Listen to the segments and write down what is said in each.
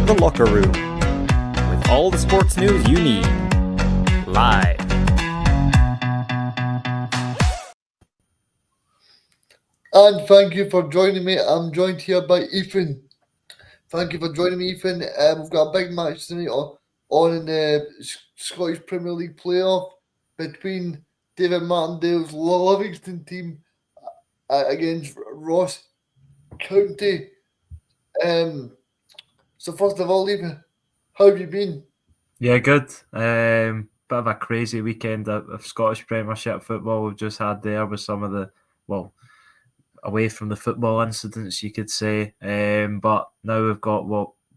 The Locker Room, with all the sports news you need, live. And thank you for joining me. I'm joined here by Ethan. Thank you for joining me, Ethan. We've got a big match tonight on in the Scottish Premier League playoff between David Martindale's Livingston team against Ross County. So first of all, Ethan, how have you been? Yeah, good. Bit of a crazy weekend of Scottish Premiership football we've just had there with some of the, away from the football incidents, you could say. But now we've got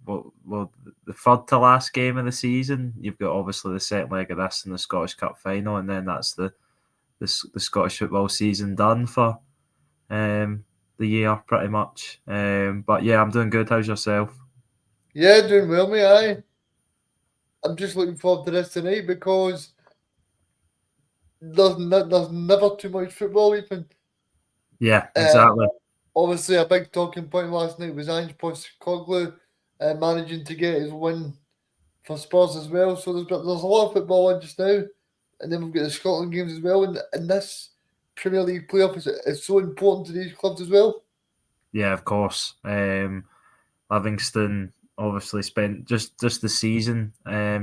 the third to last game of the season. You've got obviously the second leg of this in the Scottish Cup final, and then that's the Scottish football season done for the year pretty much. But yeah, I'm doing good. How's yourself? Yeah, doing well, mate. I'm just looking forward to this tonight because there's never too much football, Ethan. Yeah, exactly. Obviously, a big talking point last night was Ange Postecoglou managing to get his win for Spurs as well. So there's a lot of football on just now, and then we've got the Scotland games as well. And this Premier League playoff is so important to these clubs as well. Yeah, of course. Livingston obviously spent just the season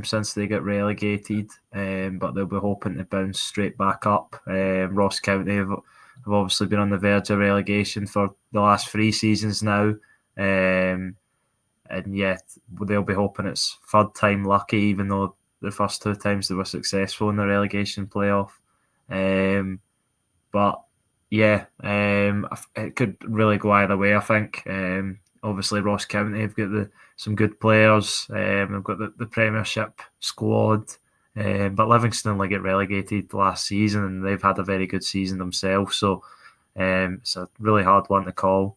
since they got relegated, but they'll be hoping to bounce straight back up. Ross County have obviously been on the verge of relegation for the last 3 seasons now, and yet they'll be hoping it's third time lucky, even though the first 2 times they were successful in the relegation playoff. But yeah, it could really go either way, I think. Obviously, Ross County have got some good players. They've got the Premiership squad. But Livingston only get relegated last season, and they've had a very good season themselves. So it's a really hard one to call.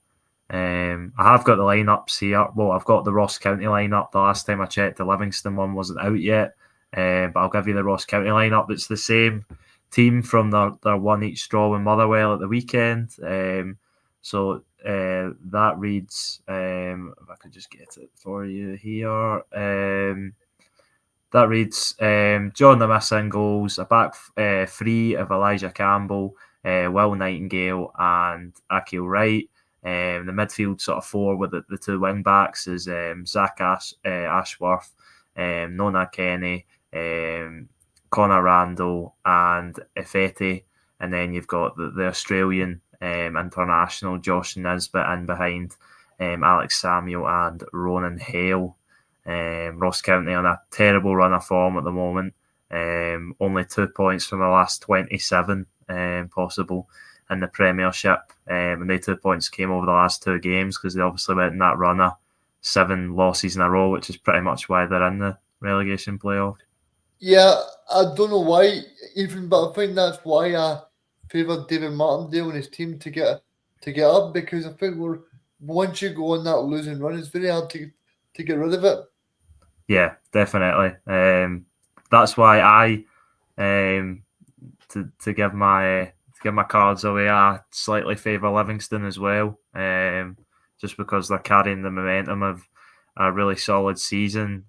I have got the lineups here. Well, I've got the Ross County lineup. The last time I checked, the Livingston one wasn't out yet. But I'll give you the Ross County lineup. It's the same team from their one each draw with Motherwell at the weekend. So that reads, if I could just get it for you here. That reads John the Missing goals, a back 3 of Elijah Campbell, Will Nightingale and Akil Wright. The midfield sort of 4 with the 2 wing backs is Zach Ashworth, Nona Kenny, Connor Randall and Ifete, and then you've got the Australian international Josh Nisbet in behind Alex Samuel and Ronan Hale. Ross County on a terrible run of form at the moment. Only 2 points from the last 27 possible in the Premiership, and they 2 points came over the last 2 games because they obviously went in that run of 7 losses in a row, which is pretty much why they're in the relegation playoff. Yeah, I don't know why, Ethan, but I think that's why I favour David Martindale and his team to get up, because I think once you go on that losing run, it's very hard to get rid of it. Yeah, definitely. That's why I to give my cards away, I slightly favour Livingston as well. Just because they're carrying the momentum of a really solid season.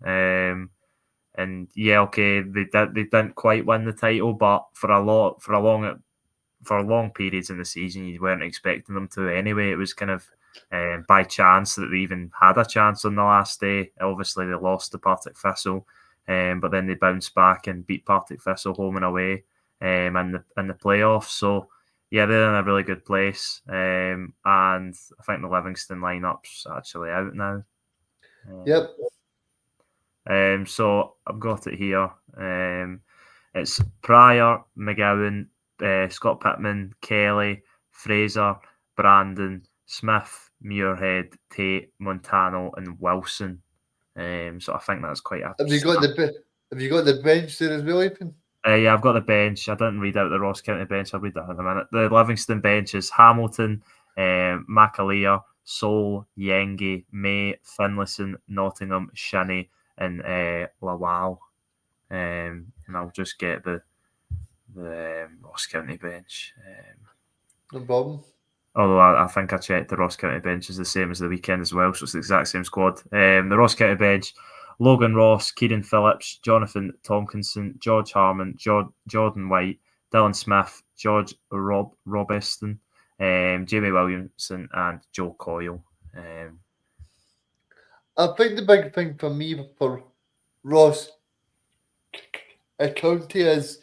And yeah, okay, they didn't quite win the title, but for long periods in the season, you weren't expecting them to anyway. It was kind of by chance that they even had a chance on the last day. Obviously, they lost to Partick Thistle, but then they bounced back and beat Partick Thistle home and away in the playoffs. So yeah, they're in a really good place, and I think the Livingston lineup's actually out now. Yep. So I've got it here. It's Pryor, McGowan, Scott Pittman, Kelly, Fraser, Brandon, Smith, Muirhead, Tate, Montano, and Wilson. So I think that's quite a. Have you got the bench there as well, Ethan? Yeah, I've got the bench. I didn't read out the Ross County bench. I'll read that in a minute. The Livingston bench is Hamilton, McAleer, Sol, Yengi, May, Finlayson, Nottingham, Shinnie, and Lawal. And I'll just get the Ross County bench. No problem. Although I think I checked, the Ross County bench is the same as the weekend as well, so it's the exact same squad. The Ross County bench: Logan Ross, Kieran Phillips, Jonathan Tompkinson, George Harmon, Jordan White, Dylan Smith, George Robeston, Jamie Williamson, and Joe Coyle. I think the big thing for me for Ross County is,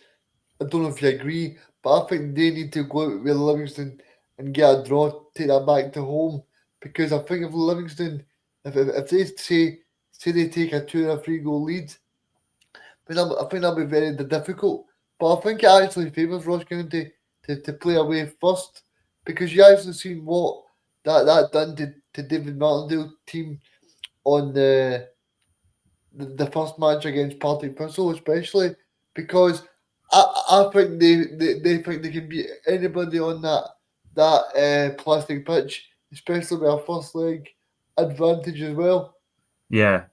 I don't know if you agree, but I think they need to go out with Livingston and get a draw, take that back to home. Because I think if Livingston, if they say they take a 2 or 3 goal lead, I think that'll be very difficult. But I think it actually favours Ross County to play away first, because you actually seen what that done to David Martindale team on the first match against Partick Thistle, especially because I think they think they can beat anybody on that plastic pitch, especially with our first leg advantage as well. Yeah,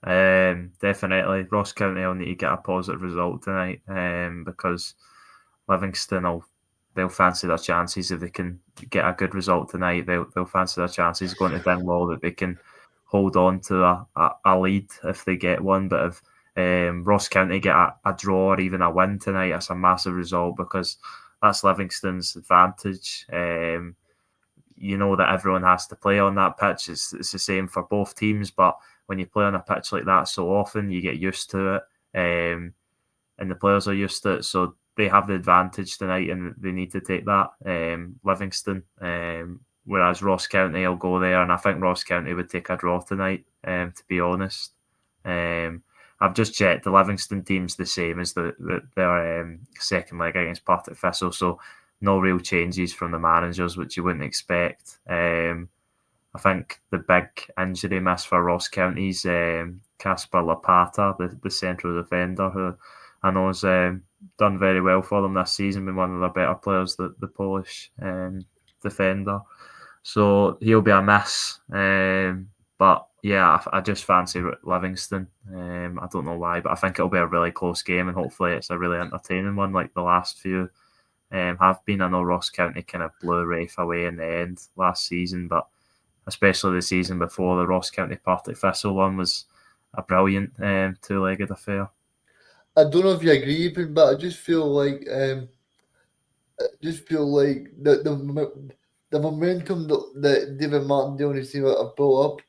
definitely. Ross County will need to get a positive result tonight, because Livingston they'll fancy their chances if they can get a good result tonight. They'll fancy their chances going to Dingwall, that they can hold on to a lead if they get one. But if Ross County get a draw or even a win tonight, that's a massive result, because that's Livingston's advantage. You know that everyone has to play on that pitch. It's the same for both teams, but when you play on a pitch like that so often, you get used to it, and the players are used to it, so they have the advantage tonight, and they need to take that. Livingston, whereas Ross County will go there, and I think Ross County would take a draw tonight. To be honest, I've just checked, the Livingston team's the same as their second leg against Partick Thistle, so no real changes from the managers, which you wouldn't expect. I think the big injury miss for Ross County's Casper Lapata, the central defender, who I know has done very well for them this season, been one of their better players, the Polish defender. So he'll be a miss. But yeah, I just fancy Livingston. I don't know why, but I think it'll be a really close game, and hopefully it's a really entertaining one like the last few have been. I know Ross County kind of blew Rafe away in the end last season, but especially the season before, the Ross County Partick Thistle one was a brilliant two-legged affair. I don't know if you agree, even, but I just feel like the momentum that David Martindale and his team have built up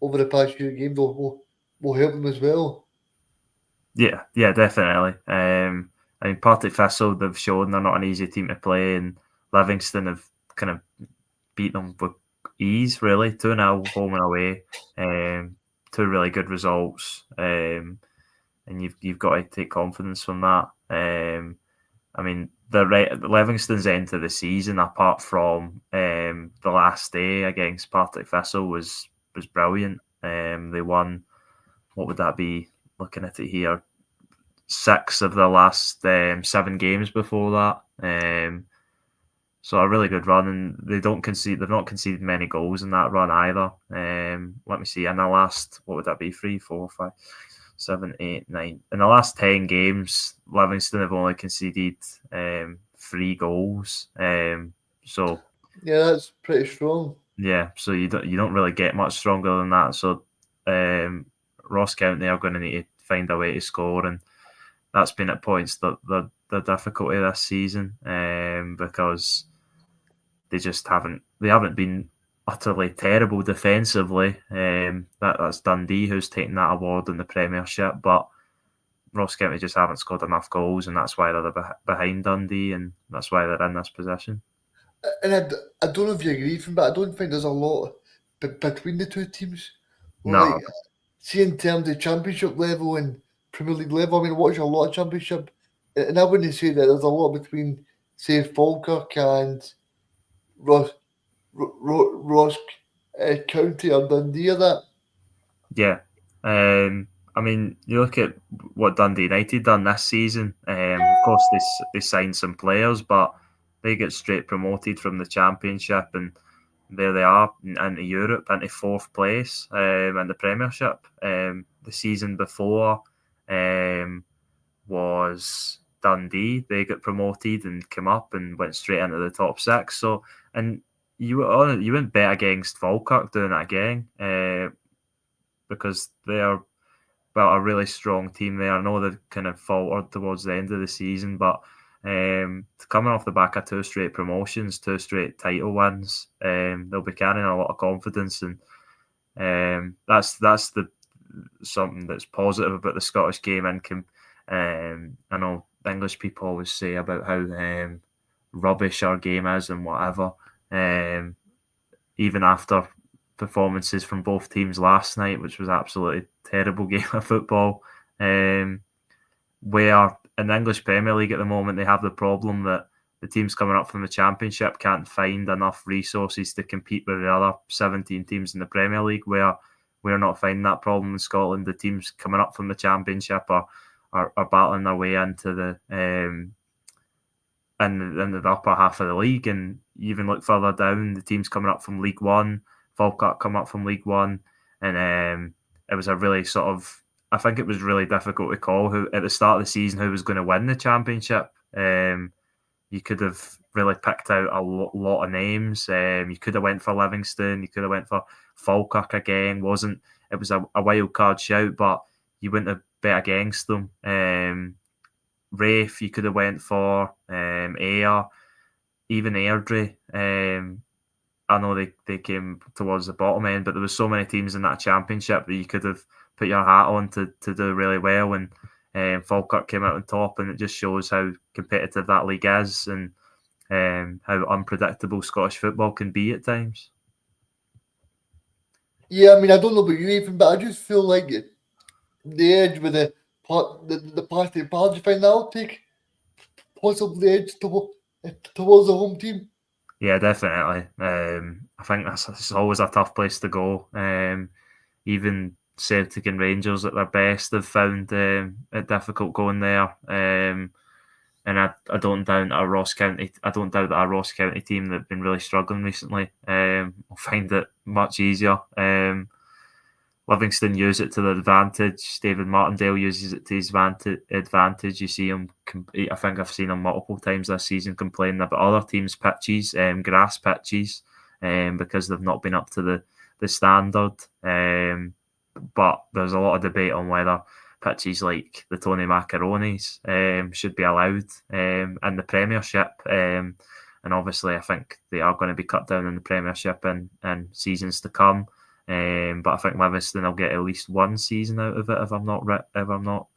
over the past few games will help him as well. Yeah, definitely. I mean, Partick Thistle, they've shown they're not an easy team to play, and Livingston have kind of beat them with ease, really. 2-0 home and away. Two really good results. And you've got to take confidence from that. I mean, Livingston's end to the season, apart from the last day against Partick Thistle, was brilliant. They won, what would that be? Looking at it here, 6 of the last 7 games before that. So a really good run, and they've not conceded many goals in that run either. Let me see. In the last, what would that be? 3, 4, 5, 7, 8, 9. In the last 10 games, Livingston have only conceded 3 goals. So yeah, that's pretty strong. Yeah, so you don't really get much stronger than that. So Ross County are going to need to find a way to score, and that's been at points the difficulty this season, because they just haven't been utterly terrible defensively. That's Dundee who's taken that award in the Premiership, but Ross County just haven't scored enough goals, and that's why they're behind Dundee, and that's why they're in this position. And I don't know if you agree with me, but I don't think there's a lot between the two teams. No, See, in terms of Championship level and Premier League level, I mean, I watch a lot of Championship, and I wouldn't say that there's a lot between, say, Falkirk and Ross, Ross County or Dundee or that. Yeah. I mean, you look at what Dundee United done this season. Of course, they signed some players, but they get straight promoted from the Championship, and there they are into Europe, into 4th place in the Premiership. The season before was Dundee. They got promoted and came up and went straight into the top 6. So, and you wouldn't bet against Falkirk doing it again, because they're a really strong team there. I know they've kind of faltered towards the end of the season, but coming off the back of 2 straight promotions, 2 straight title wins, they'll be carrying a lot of confidence, and that's the something that's positive about the Scottish game. And I know English people always say about how rubbish our game is and whatever. Even after performances from both teams last night, which was absolutely terrible game of football, where in the English Premier League at the moment they have the problem that the teams coming up from the Championship can't find enough resources to compete with the other 17 teams in the Premier League, where we're not finding that problem in Scotland. The teams coming up from the Championship are battling their way into the in the upper half of the league, and even look further down, the teams coming up from League One, Falkirk come up from League One, and it was a really I think it was really difficult to call who at the start of the season who was going to win the Championship. You could have really picked out a lot of names. You could have went for Livingston, you could have went for Falkirk again. It was a wild card shout, but you wouldn't have bet against them. Rafe, you could have went for Ayr, even Airdrie. I know they came towards the bottom end, but there was so many teams in that Championship that you could have put your hat on to do really well, and Falkirk came out on top, and it just shows how competitive that league is, and how unpredictable Scottish football can be at times. Yeah, I mean, I don't know about you, Ethan, but I just feel like the edge with the plastic ball, do you find that'll take possibly the edge towards the home team? Yeah, definitely. I think it's always a tough place to go. Even Celtic and Rangers at their best have found it difficult going there. And I don't doubt that our Ross County team that have been really struggling recently will find it much easier. Livingston use it to their advantage. David Martindale uses it to his advantage. You see him. I think I've seen him multiple times this season complaining about other teams' pitches, grass pitches, because they've not been up to the standard. But there's a lot of debate on whether pitches like the Tony Macaronis should be allowed in the Premiership. And obviously, I think they are going to be cut down in the Premiership in seasons to come. But I think Livingston will get at least one season out of it if I'm not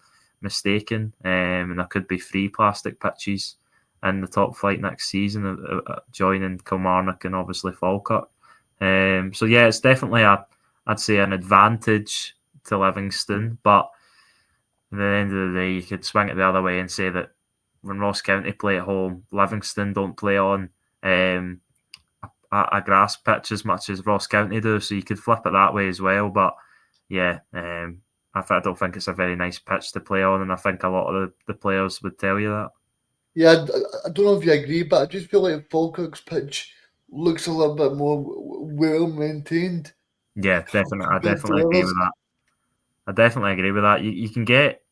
mistaken. And there could be 3 plastic pitches in the top flight next season, joining Kilmarnock and obviously Falkirk. So yeah, it's definitely I'd say an advantage to Livingston, but at the end of the day, you could swing it the other way and say that when Ross County play at home, Livingston don't play on a grass pitch as much as Ross County do, so you could flip it that way as well. But yeah, I don't think it's a very nice pitch to play on, and I think a lot of the players would tell you that. Yeah, I don't know if you agree, but I just feel like Falkirk's pitch looks a little bit more well maintained. Yeah, definitely. I compared to definitely agree others. with that. I definitely agree with that. You can get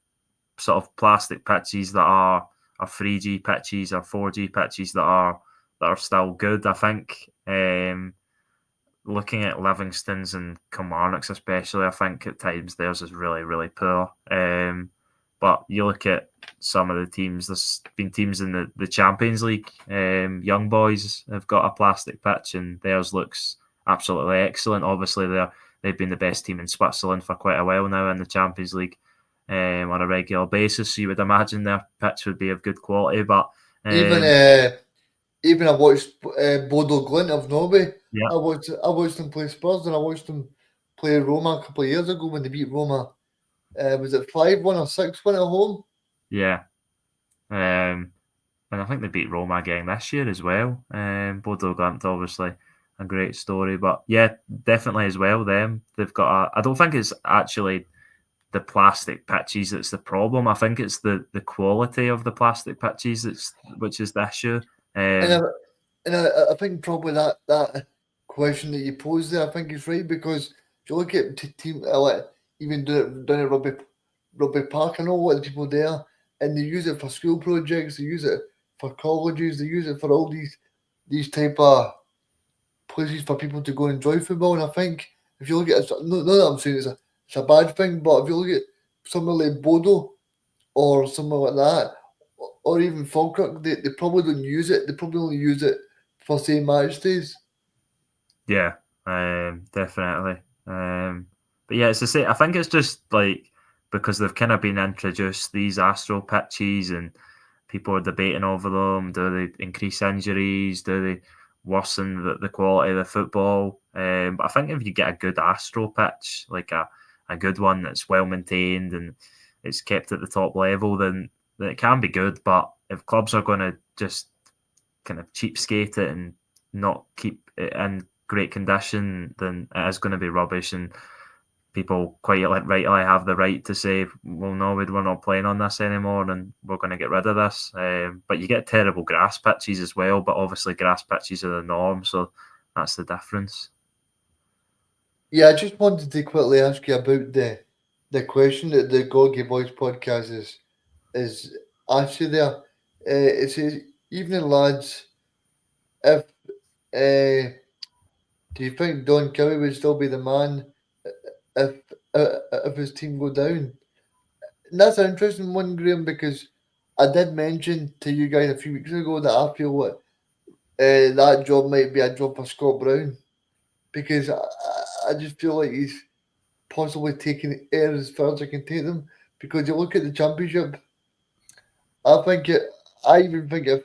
sort of plastic pitches that are 3G pitches or 4G pitches that are still good. I think looking at Livingston's and Kilmarnock's especially, I think at times theirs is really, really poor. But you look at some of the teams, there's been teams in the Champions League, young boys have got a plastic pitch and theirs looks absolutely excellent. Obviously, they've been the best team in Switzerland for quite a while now in the Champions League on a regular basis. So you would imagine their pitch would be of good quality. But Even I watched Bodo Glimt of Norway. Yeah. I watched them play Spurs, and I watched them play Roma a couple of years ago when they beat Roma. Was it 5-1 or 6-1 at home? Yeah. And I think they beat Roma again this year as well. Bodo Glimt, obviously, a great story. But yeah, definitely as well, them. They've got I don't think it's actually the plastic pitches that's the problem. I think it's the quality of the plastic pitches which is the issue. And I think probably that question that you posed there, I think is right, because if you look at team like even down at Rugby Park, I know a lot of people there, and they use it for school projects, they use it for colleges, they use it for all these type of places for people to go and enjoy football. And I think if you look at it, not that I'm saying it's a bad thing, but if you look at somewhere like Bodo or somewhere like that, or even Falkirk, they probably don't use it. They probably only use it for, say, match days. Yeah, definitely. But yeah, it's the same. I think it's just like because they've kind of been introduced these astro pitches and people are debating over them. Do they increase injuries? Do they worsen the quality of the football? But I think if you get a good astro pitch, like a good one that's well maintained and it's kept at the top level, then it can be good. But if clubs are going to just kind of cheapskate it and not keep it in great condition, then it is going to be rubbish. And people quite rightly have the right to say, well, no, we're not playing on this anymore and we're going to get rid of this. But you get terrible grass pitches as well, but obviously grass pitches are the norm, so that's the difference. Yeah, I just wanted to quickly ask you about the question that the Gorgie Boys podcast is actually there. It says, "Evening lads, if do you think Don Cowie would still be the man if if his team go down?" And that's an interesting one, Graham, because I did mention to you guys a few weeks ago that I feel that that job might be a job for Scott Brown because I just feel like he's possibly taking air as far as I can take them. Because you look at the championship, I think I even think if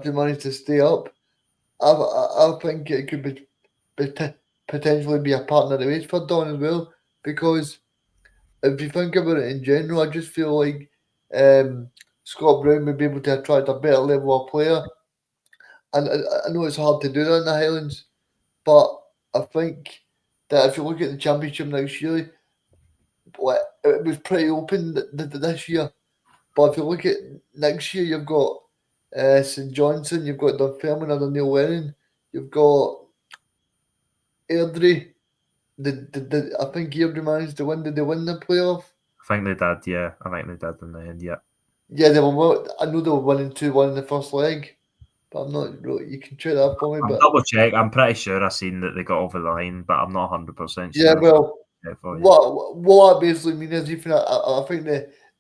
they manage to stay up, I think it could potentially be a partner race for Don as well. Because if you think about it in general, I just feel like Scott Brown would be able to attract a better level of player. And I know it's hard to do that in the Highlands, but I think that if you look at the championship next year, it was pretty open this year. But if you look at next year, you've got St Johnson, you've got Dunfermline under Neil Lennon, you've got Airdrie. I think Airdrie managed to win. Did they win the playoff? I think they did, yeah. I think they did in the end, yeah. Yeah, they were. I know they were winning 2-1 in the first leg, but I'm not really. You can check that for me. I'll But double check. I'm pretty sure I've seen that they got over the line, but I'm not 100% sure. yeah, well, For you. what I basically mean is, even I think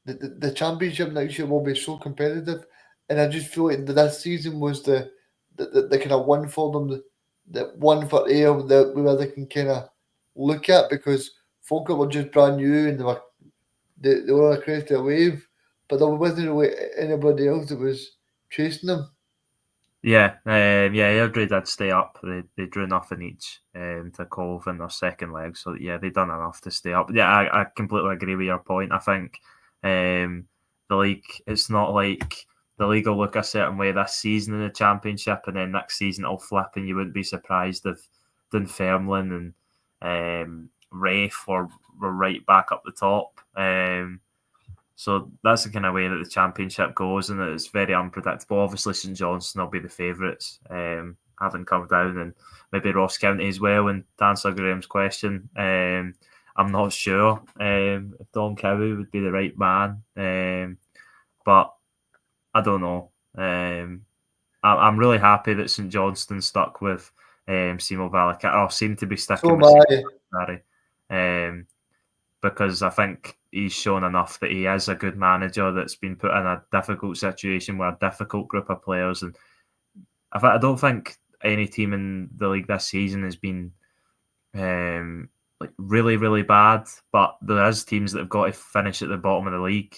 the championship next year will be so competitive, and I just feel like this season was the kind of one for them, the one for Air that where they can kind of look at because Falkirk were just brand new and they were on a crest of a wave, but there wasn't really anybody else that was chasing them. Yeah, Airdrie did stay up. They drew nothing each to Cove in their second leg. So, yeah, they done enough to stay up. Yeah, I completely agree with your point. I think the league, it's not like the league will look a certain way this season in the championship and then next season it'll flip and you wouldn't be surprised if Dunfermline and Rafe were right back up the top. So that's the kind of way that the championship goes, and it's very unpredictable. Obviously, St Johnstone will be the favourites, having come down, and maybe Ross County as well. And to answer Graham's question, I'm not sure if Don Cowie would be the right man, but I don't know. I'm really happy that St Johnstone stuck with Simo Valakari, or seem to be sticking with Simo Valakari. Because I think he's shown enough that he is a good manager that's been put in a difficult situation with a difficult group of players. And I don't think any team in the league this season has been like really, really bad. But there is teams that have got to finish at the bottom of the league.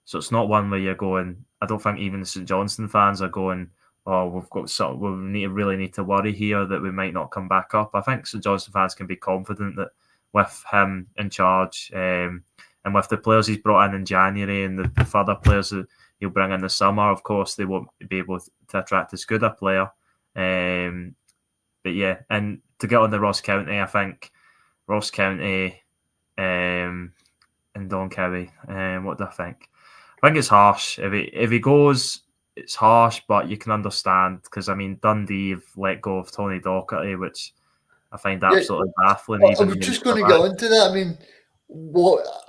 So it's not one where you're going. I don't think even the St Johnstone fans are going, oh, we really need to worry here that we might not come back up. I think St Johnstone fans can be confident that with him in charge and with the players he's brought in January and the further players that he'll bring in the summer, of course, they won't be able to attract as good a player. But yeah, and to get on the Ross County, I think Ross County and Don Cowie, what do I think? I think it's harsh. If he goes, it's harsh, but you can understand because, I mean, Dundee have let go of Tony Docherty, which I find absolutely baffling. I was just going to get onto that. I mean,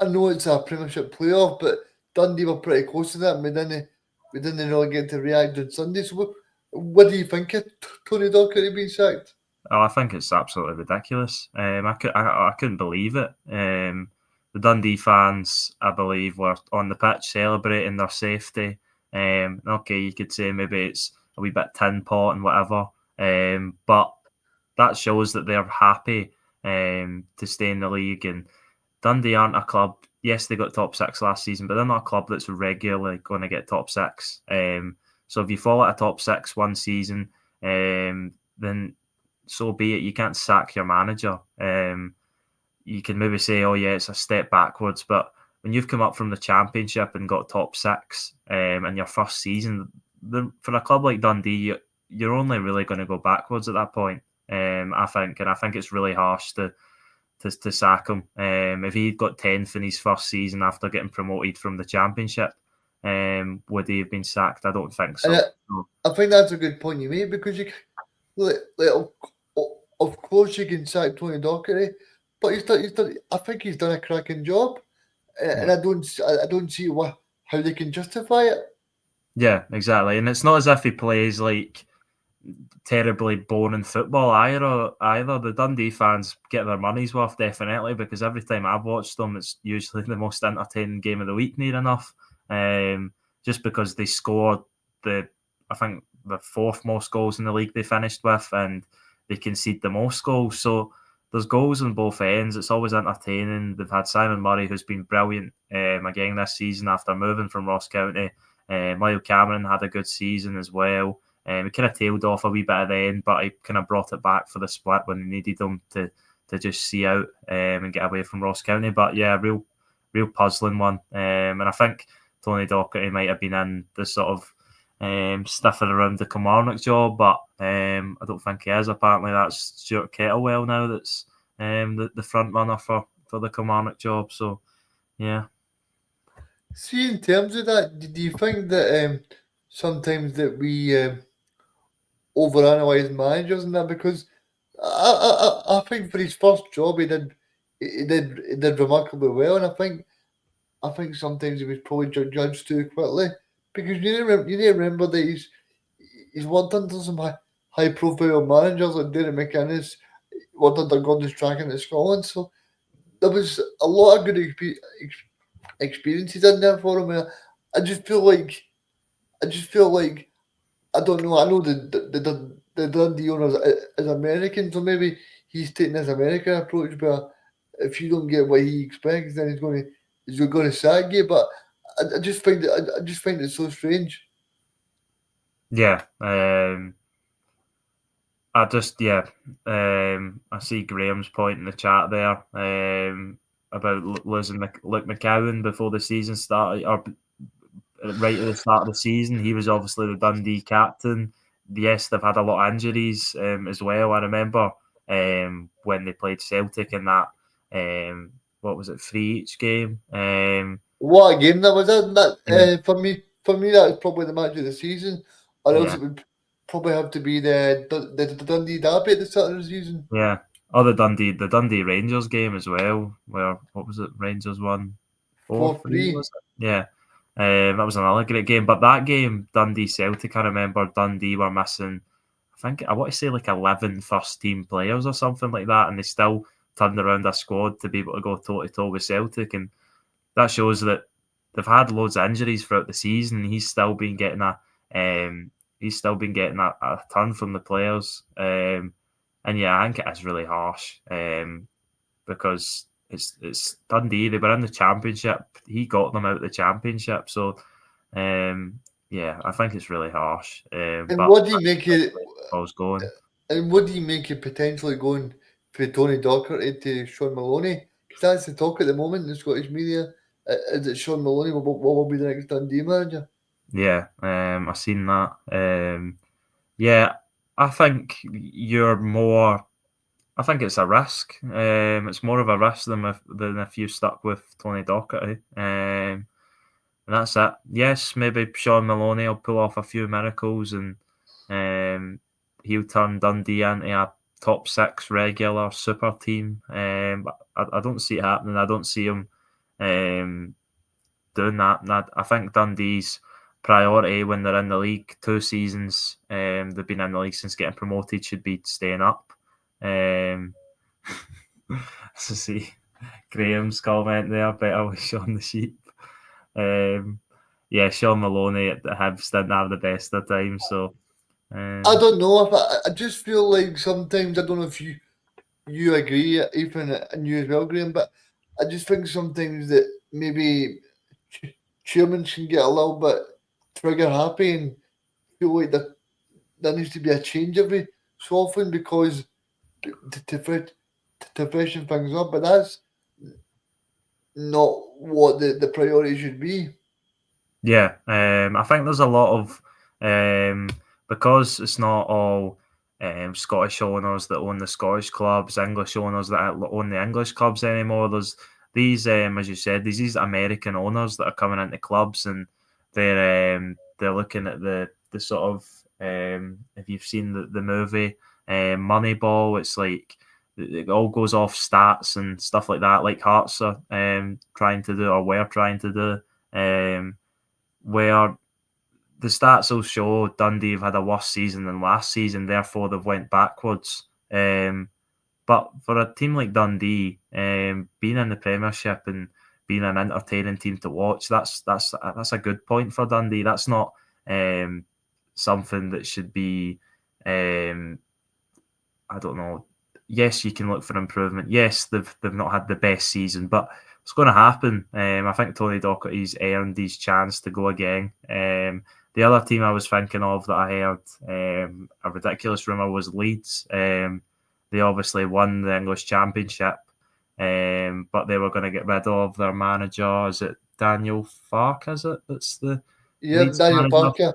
I know it's a Premiership playoff, but Dundee were pretty close to that. And we didn't really get to react on Sunday. So What do you think of Tony Docherty being sacked? Oh, I think it's absolutely ridiculous. I couldn't believe it. The Dundee fans, I believe, were on the pitch celebrating their safety. Okay, you could say maybe it's a wee bit tin pot and whatever, but that shows that they're happy to stay in the league. And Dundee aren't a club. Yes, they got top six last season, but they're not a club that's regularly going to get top six. So if you fall out of top six one season, then so be it. You can't sack your manager. You can maybe say, "Oh yeah, it's a step backwards," but when you've come up from the Championship and got top six in your first season, for a club like Dundee, you're only really going to go backwards at that point. I think, and I think it's really harsh to sack him. If he got 10th in his first season after getting promoted from the Championship, would he have been sacked? I don't think so. And I think that's a good point you made, because of course you can sack Tony Docherty, but I think he's done a cracking job, and I don't see how they can justify it. Yeah, exactly. And it's not as if he plays like terribly boring football either. The Dundee fans get their money's worth, definitely, because every time I've watched them, it's usually the most entertaining game of the week, near enough. Just because they scored I think the fourth most goals in the league they finished with, and they concede the most goals. So there's goals on both ends. It's always entertaining. They've had Simon Murray, who's been brilliant again this season after moving from Ross County. Lyle Cameron had a good season as well. He kind of tailed off a wee bit at the end, but he kind of brought it back for the split when he needed them to just see out and get away from Ross County. But yeah, real puzzling one. And I think Tony Docherty might have been in the sort of sniffing around the Kilmarnock job, but I don't think he is. Apparently, that's Stuart Kettlewell now that's the front runner for the Kilmarnock job. So yeah. See, in terms of that, do you think that sometimes that we overanalyze managers and that? Because I think for his first job he did remarkably well, and I think sometimes he was probably judged too quickly, because you need to remember that he's worked under some high profile managers like Derek McInnes, worked under Gordon Strachan in Scotland, so there was a lot of good experiences in there for him. And I just feel like I don't know. I know the Dundee owners is American, so maybe he's taking this American approach. But if you don't get what he expects, then he's going to sack you. But I just find I just find it so strange. Yeah. I see Graham's point in the chat there about losing Luke McCowan before the season started, or right at the start of the season. He was obviously the Dundee captain. Yes, they've had a lot of injuries as well. I remember when they played Celtic in that, what was it, 3 each game? What a game that was! Yeah. For me, that was probably the match of the season, or else Yeah. it would probably have to be the Dundee derby at the start of the season. Yeah. Oh, the Dundee Rangers game as well, where, what was it, Rangers won 4-3, 4-3. was it? Yeah. That was another great game. But that game, Dundee Celtic, I remember Dundee were missing, I want to say like 11 first team players or something like that, and they still turned around a squad to be able to go toe to toe with Celtic. And that shows that they've had loads of injuries throughout the season, and he's still been getting a ton from the players. And yeah, I think it is really harsh because it's Dundee. They were in the Championship. He got them out of the Championship. So yeah, I think it's really harsh. And But what do you make it? I was going. And what do you make it potentially going for Tony Docherty to Sean Maloney? Because that's the talk at the moment in the Scottish media. Is it Sean Maloney will be the next Dundee manager? Yeah, I've seen that. Yeah, I think you're more. I think it's a risk. It's more of a risk than if you stuck with Tony Docherty. And that's it. Yes, maybe Sean Maloney will pull off a few miracles and he'll turn Dundee into a top 6 regular super team. But I don't see it happening. I don't see him doing that. And I think Dundee's priority when they're in the league. 2 seasons they've been in the league since getting promoted, should be staying up. So see Graham's comment there, better with Sean the Sheep. Yeah, Sean Maloney at the Hibs didn't have the best of times, so I don't know if I just feel like sometimes, I don't know if you agree, Ethan, and you as well, Graham, but I just think sometimes that maybe chairman can get a little bit trigger happy and feel like there needs to be a change every so often because to freshen things up, but that's not what the priority should be. yeah, I think there's a lot of because it's not all Scottish owners that own the Scottish clubs, English owners that own the English clubs anymore. There's these, as you said, these American owners that are coming into clubs, and they're looking at the sort of if you've seen the movie Moneyball, it's like it all goes off stats and stuff like that, like Hearts are trying to do, or were trying to do. Where the stats will show Dundee have had a worse season than last season, therefore they've went backwards. But for a team like Dundee, being in the Premiership and being an entertaining team to watch, that's a good point for Dundee. That's not something that should be, I don't know. Yes, you can look for improvement. Yes, they've not had the best season, but it's going to happen. I think Tony Docherty's earned his chance to go again. The other team I was thinking of that I heard a ridiculous rumour was Leeds. They obviously won the English Championship, but they were going to get rid of their manager. Is it Daniel Farke? Is it? That's the Yep, Leeds Daniel manager. Parker.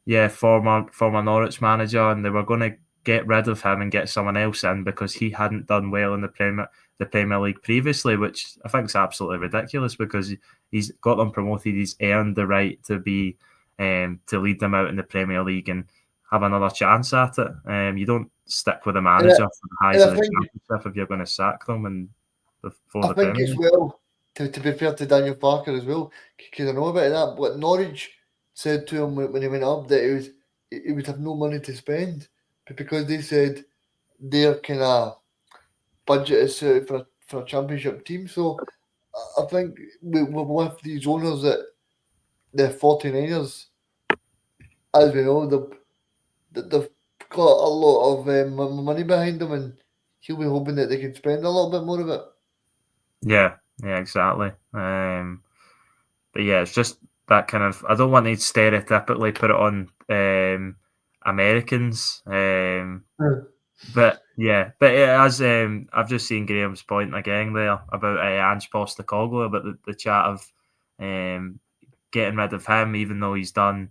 Yeah, former Norwich manager, and they were going to get rid of him and get someone else in because he hadn't done well in the Premier League previously, which I think is absolutely ridiculous because he's got them promoted. He's earned the right to be to lead them out in the Premier League and have another chance at it. You don't stick with a manager for the highs and of I the think Championship if you're going to sack them and for I the think Premier as League. well, to be fair to Daniel Parker as well, because I know about that, what Norwich said to him when he went up, that he would have no money to spend, but because they said their kind of budget is suited for a championship team. So I think with these owners that they're 49ers, as we know, they've got a lot of money behind them, and he'll be hoping that they can spend a little bit more of it. Yeah, exactly. But yeah, it's just that kind of. I don't want to stereotypically put it on Americans, but as I've just seen Graham's point again there about Ange Postecoglou, about the chat of getting rid of him, even though he's done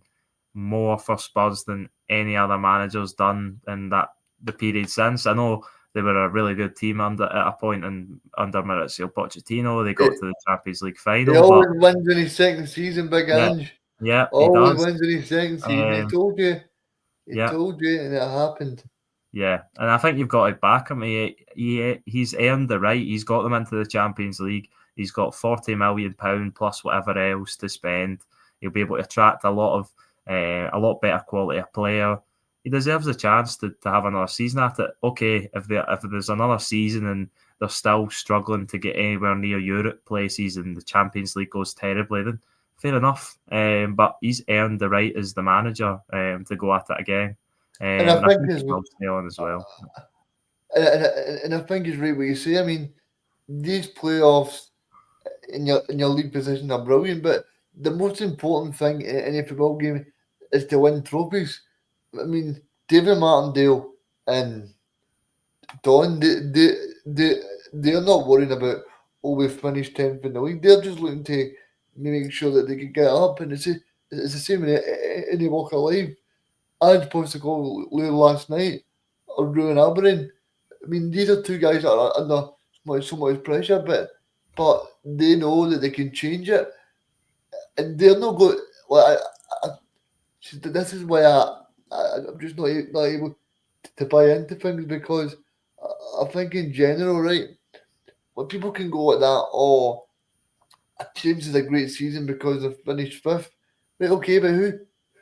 more for Spurs than any other manager's done in the period since. I know they were a really good team at a point, and under Maurizio Pochettino, they got to the Champions League He final. always wins in his second season, Big Ange. Yeah, he Always does. wins in his second season. He told you. He told you, and it happened. Yeah, and I think you've got to back him. He's earned the right. He's got them into the Champions League. He's got £40 million plus whatever else to spend. He'll be able to attract a lot better quality of player. He deserves a chance to have another season at it. Okay, if there's another season and they're still struggling to get anywhere near Europe places and the Champions League goes terribly, then fair enough. But he's earned the right as the manager to go at it again. And I think as well. And I think it's right what you say. I mean, these playoffs in your league position are brilliant, but the most important thing in any football game is to win trophies. I mean, David Martindale and Don, they're not worrying about, oh, we finished 10th in the league. They're just looking to make sure that they can get up. And it's the same in any walk of life. Ange Postecoglou last night, or Ruben Alberin. I mean, these are two guys that are under so much pressure, but they know that they can change it, and they're not going. Well, this is why I'm just not able to buy into things, because I think in general, right, when people can go like that, oh, a team's is a great season because they've finished fifth. Right, okay, but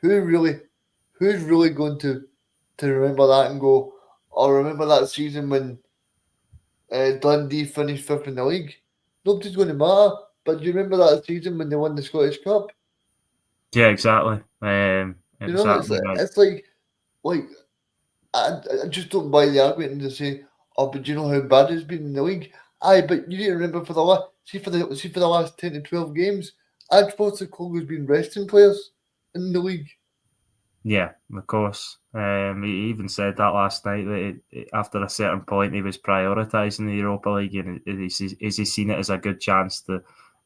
who's really going to remember that and go, or remember that season when Dundee finished fifth in the league? Nobody's going to matter. But do you remember that season when they won the Scottish Cup? Yeah, exactly. You know, it's Exactly right. like I just don't buy the argument to say, oh, but do you know how bad it's been in the league? Aye, but you need to remember for the last see for the last 10 to 12 games, I'd Postecoglou has been resting players in the league. Yeah, of course. He even said that last night that after a certain point he was prioritising the Europa League and is he seen it as a good chance to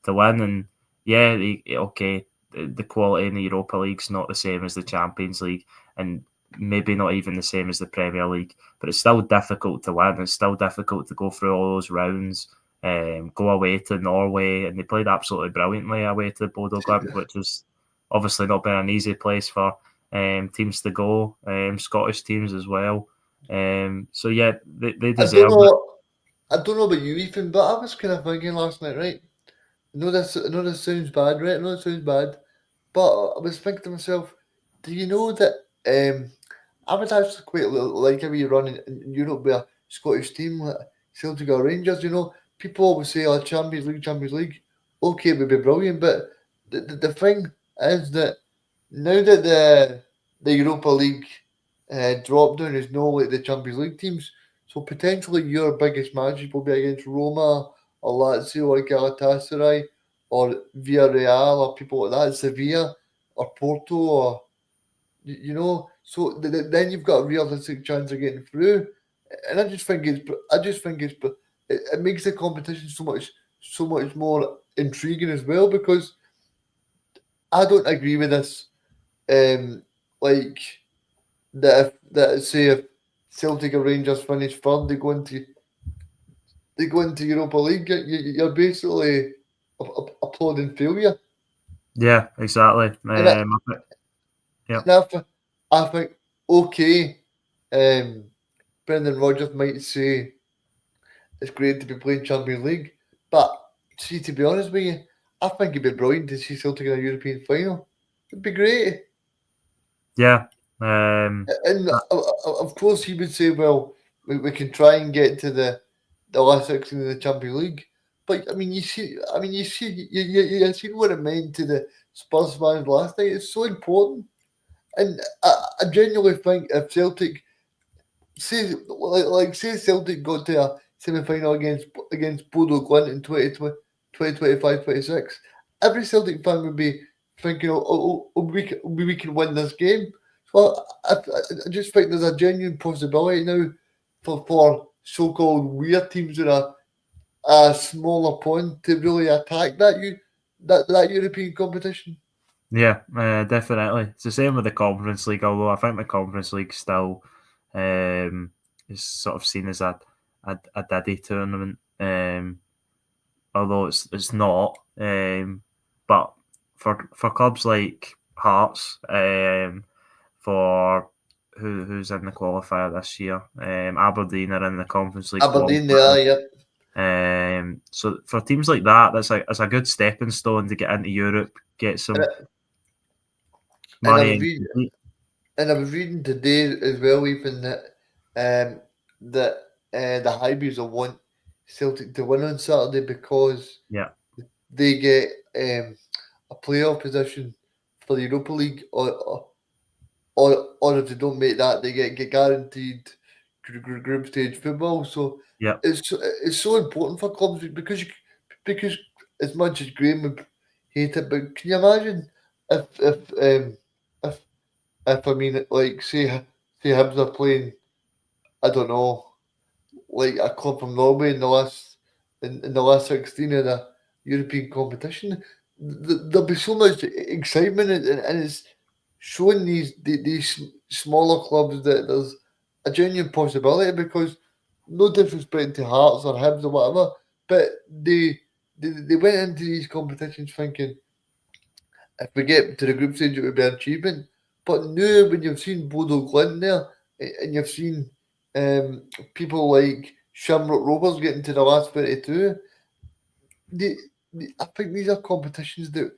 win? And yeah, okay, the quality in the Europa League's not the same as the Champions League, and maybe not even the same as the Premier League, but it's still difficult to win. It's still difficult to go through all those rounds. Go away to Norway, and they played absolutely brilliantly away to Bodo Glimt, which is obviously not been an easy place for teams to go, Scottish teams as well. So yeah, they I don't deserve it. know. I don't know about you, Ethan, but I was kind of thinking last night, right? I know this sounds bad, right? I know it sounds bad, but I was thinking to myself, do you know that I would actually quite like a wee run in Europe with a Scottish team like Celtic or Rangers. You know, people always say, "Oh, Champions League, Champions League." Okay, it would be brilliant, but the thing is that now that the Europa League drop down is no like the Champions League teams, so potentially your biggest matches will be against Roma or Lazio or Galatasaray or Villarreal or people like that, Sevilla or Porto or you know. So then you've got a realistic chance of getting through, and I just think it makes the competition so much more intriguing as well because I don't agree with this. Like that say if Celtic or Rangers finish third, they go into Europa League. You're basically applauding failure, Yeah, exactly. and Yeah, I think okay, um, Brendan Rodgers might say it's great to be playing Champions League, but see, to be honest with you, I think it'd be brilliant to see Celtic in a European final. It'd be great. yeah, And uh, of course, he would say, "Well, we can try and get to the last 16 in the Champions League." But you seen what it meant to the Spurs fans last night. It's so important, and I genuinely think if Celtic say Celtic got to a semi final against Bodo Glimt in 2025-26, every Celtic fan would be thinking, we can win this game. So I just think there's a genuine possibility now for so-called weird teams in a smaller pond to really attack that European competition. yeah, definitely. It's the same with the Conference League, although I think the Conference League still is sort of seen as a daddy tournament. Although it's not. But for clubs like Hearts, for who's in the qualifier this year, Aberdeen are in the Conference League Aberdeen, they qualifier. are, yeah. So for teams like that, that's a good stepping stone to get into Europe, get And, some and I money was and reading. compete. And I was reading today as well, even um, that the Highbuys will want Celtic to win on Saturday because Yeah, they get a playoff position for the Europa League, or if they don't make that, they get guaranteed group stage football. So yeah, it's so important for clubs because as much as Graham would hate it, but can you imagine if if I mean, like, say Hibs are playing, I don't know, like a club from Norway in the last 16 of the European competition, there'll be so much excitement and it's showing these smaller clubs that there's a genuine possibility because no disrespect to Hearts or Hibs or whatever, but they went into these competitions thinking if we get to the group stage, it would be an achievement. But now, when you've seen Bodo Glint there, and you've seen people like Shamrock Rovers getting to the last 32, the, I think these are competitions that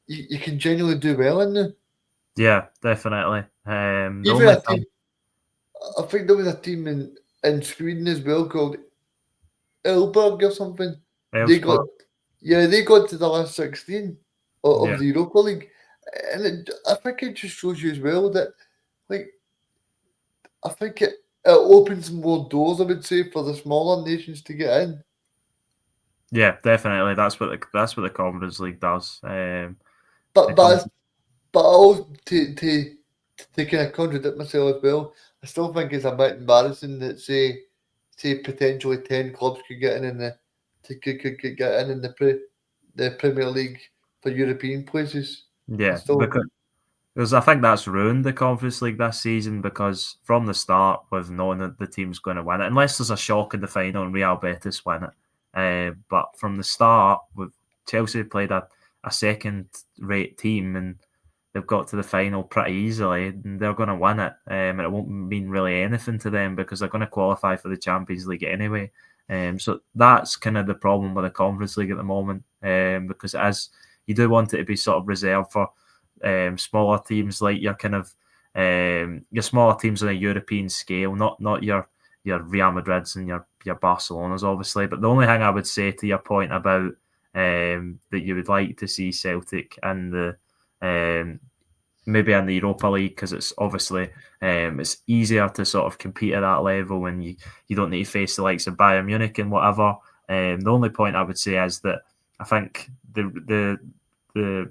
you can genuinely do well in there. Yeah, definitely. The Even only a team, I think there was a team in Sweden as well called Elberg or something. They got, Elfsborg, they got to the last 16 yeah, of the Europa League, and I think it just shows you as well that, like, I think it opens more doors, I would say, for the smaller nations to get in. yeah, definitely. That's what the Conference League does. The But com- but but I also to kind of contradict myself as well, I still think it's a bit embarrassing that say potentially 10 clubs could get in the could get in the Premier League for European places. I yeah, still because I think that's ruined the Conference League this season because from the start we've known that the team's going to win it, unless there's a shock in the final and Real Betis win it. But from the start, Chelsea played a second-rate team and they've got to the final pretty easily and they're going to win it. And it won't mean really anything to them because they're going to qualify for the Champions League anyway. So that's kind of the problem with the Conference League at the moment because as you do want it to be sort of reserved for smaller teams like your kind of your smaller teams on a European scale, not your Real Madrids and your Barcelonas, obviously. But the only thing I would say to your point about that you would like to see Celtic and the maybe in the Europa League because it's obviously it's easier to sort of compete at that level and you don't need to face the likes of Bayern Munich and whatever. The only point I would say is that I think the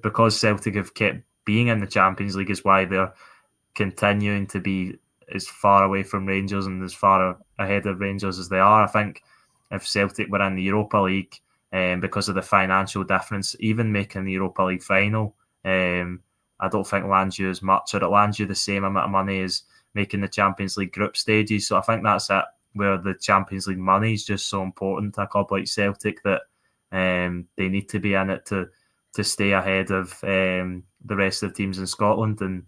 because Celtic have kept being in the Champions League is why they're continuing to be as far away from Rangers and as far ahead of Rangers as they are. I think if Celtic were in the Europa League, because of the financial difference, even making the Europa League final, I don't think lands you as much, or it lands you the same amount of money as making the Champions League group stages. So I think that's it, where the Champions League money is just so important to a club like Celtic that they need to be in it to stay ahead of the rest of the teams in Scotland. And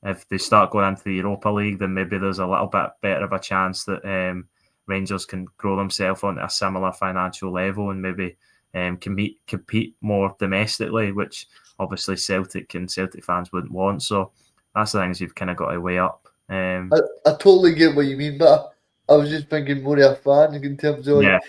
if they start going into the Europa League, then maybe there's a little bit better of a chance that Rangers can grow themselves onto a similar financial level and maybe compete more domestically, which obviously Celtic and Celtic fans wouldn't want. So that's the things you've kind of got to weigh up. I totally get what you mean, but I was just thinking more of a fan in terms of, like, Yeah,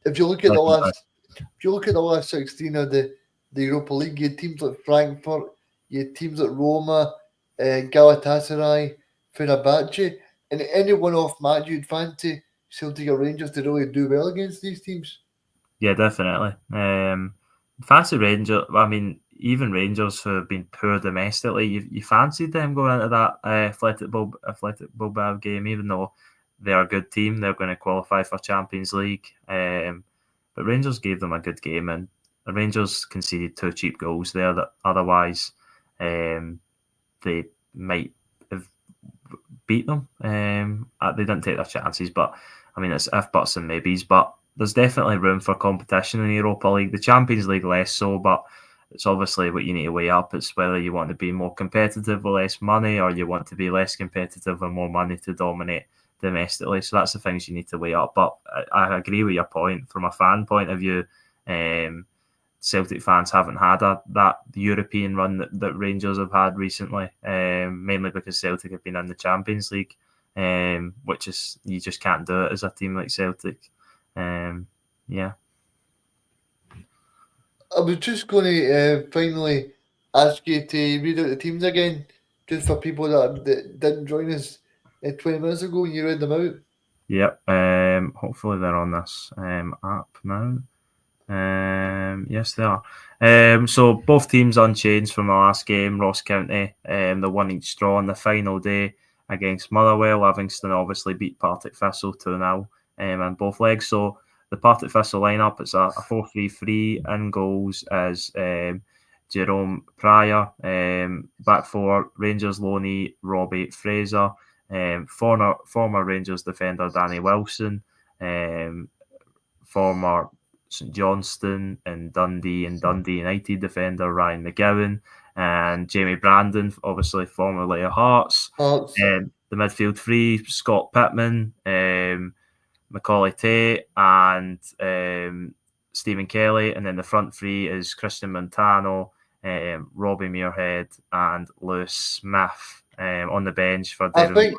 if you look at definitely. if you look at the last 16 of the Europa League, you had teams like Frankfurt, you had teams like Roma, Galatasaray, Fenerbahce, and any one-off match you'd fancy Celtic or Rangers to really do well against these teams. Yeah, definitely. Fancy Rangers. I mean, even Rangers who have been poor domestically, you fancied them going into that Athletic Bilbao game, even though they're a good team, they're going to qualify for Champions League. But Rangers gave them a good game, and the Rangers conceded 2 cheap goals there that otherwise they might have beat them. They didn't take their chances, but I mean, it's if buts and maybes. But there's definitely room for competition in the Europa League. The Champions League less so, but it's obviously what you need to weigh up. It's whether you want to be more competitive with less money, or you want to be less competitive with more money to dominate domestically. So that's the things you need to weigh up. But I agree with your point. From a fan point of view, Celtic fans haven't had that European run that Rangers have had recently, mainly because Celtic have been in the Champions League, which is you just can't do it as a team like Celtic. Yeah. I was just going to finally ask you to read out the teams again, just for people that didn't join us 20 minutes ago when you read them out. Yep. Hopefully they're on this app now. Yes, they are. So both teams unchanged from the last game. Ross County, they won each draw on the final day against Motherwell. Livingston obviously beat Partick Thistle 2-0 in both legs. So the Partick Thistle lineup, it's a 4-3-3 in goals as Jerome Pryor, back four, Rangers Loney, Robbie Fraser, former Rangers defender Danny Wilson, former St Johnstone and Dundee United defender Ryan McGowan, and Jamie Brandon, obviously formerly of Hearts. Hearts. The midfield three, Scott Pittman, Macaulay Tate, and Stephen Kelly, and then the front three is Christian Montano, Robbie Muirhead and Lewis Smith on the bench for I David. think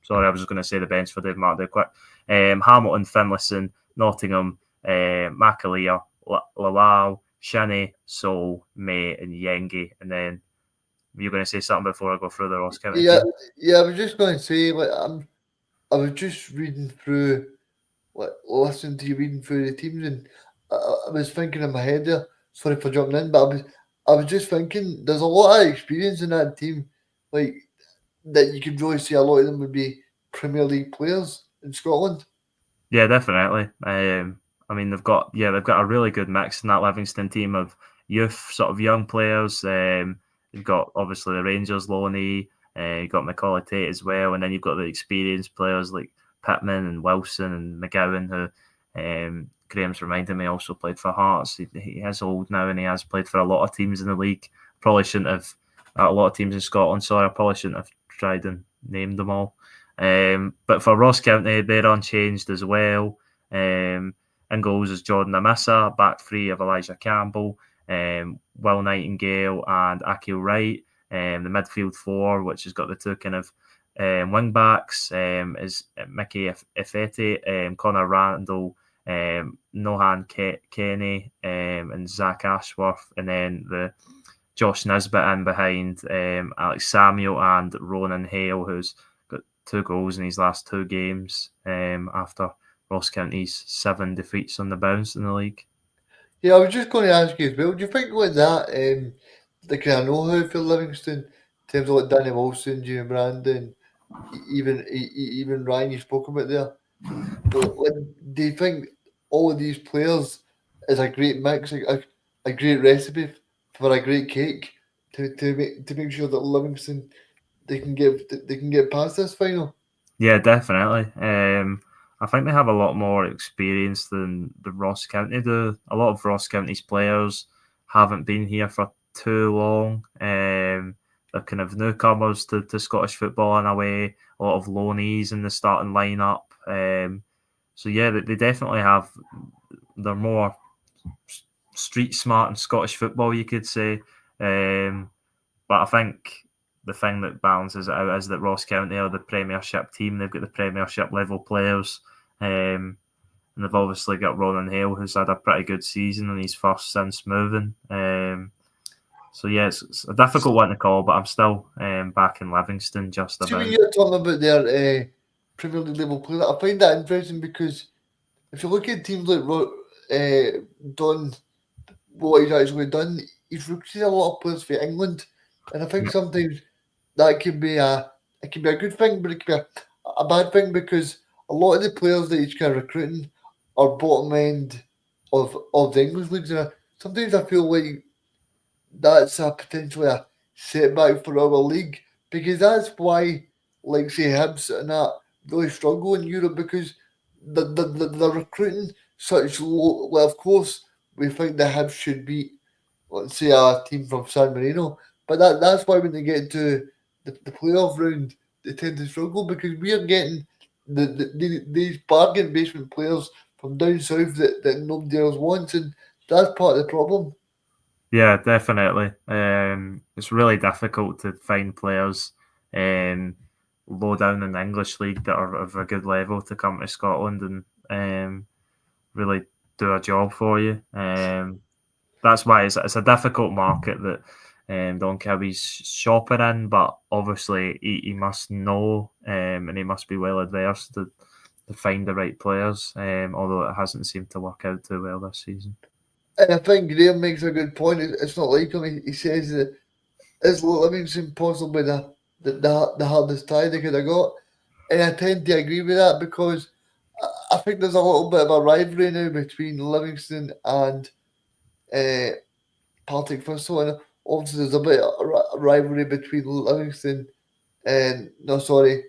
Sorry, I was just going to say the bench for David Martin quick. Hamilton, Finlayson, Nottingham, McAleer, Lawal, Shinnie, Sol, May, and Yengi. And then you're going to say something before I go through the Ross County yeah, team? yeah. I was just going to say, like, I was just reading through, like, listening to you reading through the teams, and I was thinking in my head there. Sorry for jumping in, but I was just thinking, there's a lot of experience in that team, like that you could really see a lot of them would be Premier League players in Scotland. Yeah, definitely. I mean, they've got a really good mix in that Livingston team of youth, sort of young players. You've got obviously the Rangers, Loney. You've got Macaulay Tate as well, and then you've got the experienced players like Pittman and Wilson and McGowan, who Graham's reminded me also played for Hearts. He is old now, and he has played for a lot of teams in the league. Probably shouldn't have a lot of teams in Scotland. Sorry, I probably shouldn't have tried and named them all. But for Ross County, they're unchanged as well. In goals is Jordan Amissa, back three of Elijah Campbell, Will Nightingale and Akil Wright. The midfield four, which has got the two kind of wing backs, is Mickey Ifeti, Connor Randall, Nohan Kenny, and Zach Ashworth, and then the Josh Nisbet in behind Alex Samuel and Ronan Hale, who's got 2 goals in his last 2 games after Ross County's 7 defeats on the bounce in the league. Yeah, I was just going to ask you as well. Do you think like that, the kind of know-how for Livingston, in terms of like Danny Wilson, Jimmy Brandon, even Ryan you spoke about there? Like, do you think all of these players is a great mix, a great recipe for a great cake to make sure that Livingston they can get past this final? Yeah, definitely. I think they have a lot more experience than the Ross County do. A lot of Ross County's players haven't been here for too long. They're kind of newcomers to Scottish football in a way. A lot of loanees in the starting lineup. So yeah, they definitely have. They're more street smart in Scottish football, you could say. But I think the thing that balances it out is that Ross County are the Premiership team. They've got the Premiership level players. And they've obviously got Ronan Hale, who's had a pretty good season in his first since moving. So yeah, it's a difficult one to call, but I'm still back in Livingston just See, when about. you're talking about their Premier League level players, I find that interesting because if you look at teams like Don, what he's actually done, he's recruited a lot of players for England, and I think sometimes that can be a good thing, but it can be a bad thing because a lot of the players that he's kind of recruiting are bottom end of the English leagues, and sometimes I feel like that's a potentially a setback for our league because that's why, like say Hibs and that really struggle in Europe because they're recruiting such low. Well, of course, we think the Hibs should beat, let's say, a team from San Marino, but that's why when they get to the playoff round, they tend to struggle because we are getting these bargain basement players from down south that nobody else wants, and that's part of the problem. Yeah, definitely. It's really difficult to find players low down in the English league that are of a good level to come to Scotland and really do a job for you. That's why it's a difficult market that Don Kirby's shopping in, but obviously he must know and he must be well adversed to find the right players, although it hasn't seemed to work out too well this season. And I think Graham makes a good point. It's not like him. He says that it's Livingston possibly the hardest tie they could have got. And I tend to agree with that because I think there's a little bit of a rivalry now between Livingston and uh, Partick Thistle. And obviously there's a bit of a rivalry between Livingston and, no, sorry,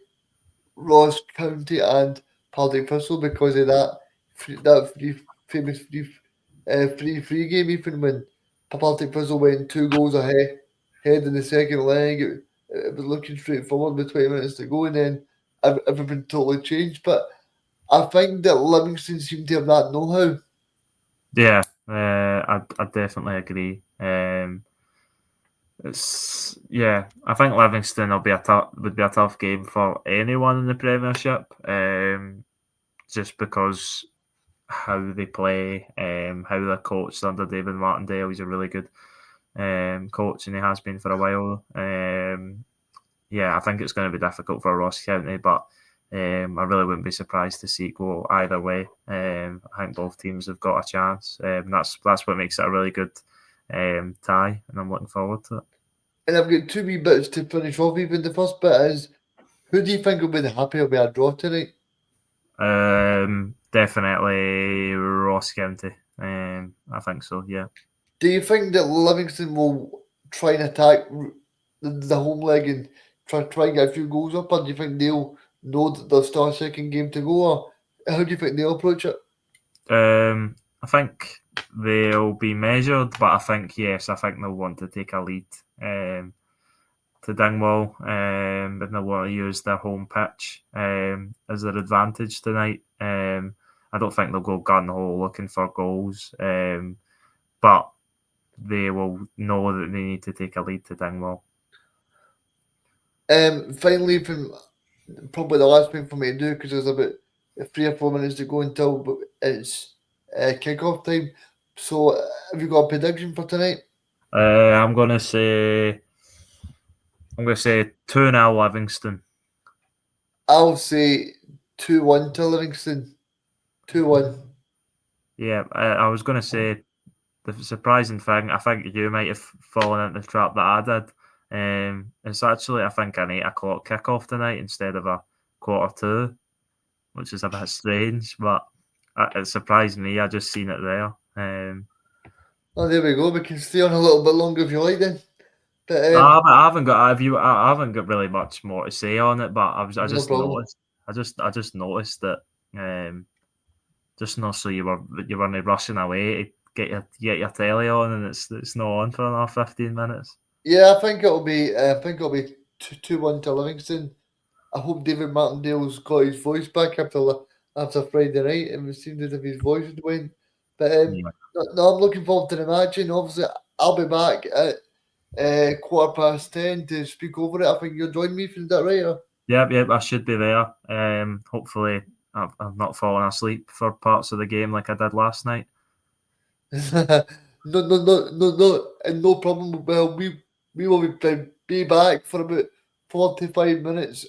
Ross County and Partick Thistle because of famous free game, even when Partick Thistle went 2 goals ahead in the second leg. It was looking straightforward with 20 minutes to go, and then everything totally changed. But I think that Livingston seemed to have that know-how. Yeah, I definitely agree. I think Livingston would be a tough game for anyone in the Premiership, just because how they play, how they're coached under David Martindale. He's a really good coach, and he has been for a while. I think it's going to be difficult for Ross County, but I really wouldn't be surprised to see it go either way. I think both teams have got a chance. That's what makes it a really good tie, and I'm looking forward to it. And I've got two wee bits to finish off. Even the first bit is, who do you think will be the happier with a draw tonight? Definitely Ross County. I think so. Yeah. Do you think that Livingston will try and attack the home leg and try and get a few goals up, or do you think they'll know that there's still a second game to go, or how do you think they'll approach it? I think they'll be measured, but I think they'll want to take a lead to Dingwall, and they'll want to use their home pitch as their advantage tonight. I don't think they'll go gun-ho looking for goals, but they will know that they need to take a lead to Dingwall. Finally, from probably the last thing for me to do, because there's about 3 or 4 minutes to go until it's kick-off time. So, have you got a prediction for tonight? I'm going to say 2-0 Livingston. I'll say 2-1 to Livingston. 2-1. Yeah, I was going to say the surprising thing, I think you might have fallen into the trap that I did. It's actually, I think, an 8 o'clock kickoff tonight instead of a 2:15, which is a bit strange, but it surprised me. I just seen it there. There we go. We can stay on a little bit longer if you like then. But, I haven't got really much more to say on it, but I just noticed that just not so you weren't rushing away to get your telly on, and it's not on for another 15 minutes. Yeah, I think it'll be 2-1 to Livingston. I hope David Martindale's got his voice back after Friday night, and it seemed as if his voice had went. But no, I'm looking forward to the match, and obviously I'll be back at 10:15 to speak over it. I think you'll join me. Is that right? Yeah, I should be there. Hopefully, I've not fallen asleep for parts of the game like I did last night. No, and no problem. Well, we will be back for about 45 minutes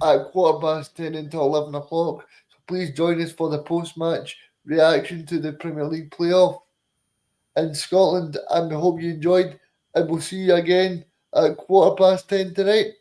at 10:15 until 11 o'clock. So please join us for the post-match reaction to the Premier League playoff in Scotland. And I hope you enjoyed. And we'll see you again at 10:15 tonight.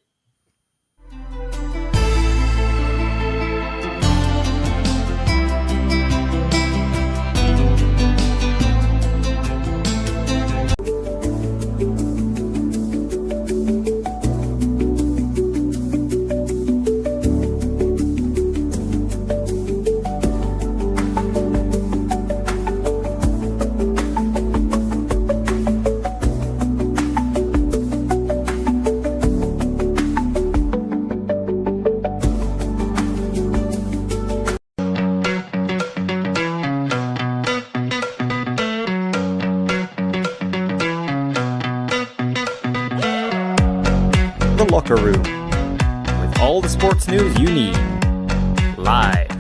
The Locker Room, with all the sports news you need. Live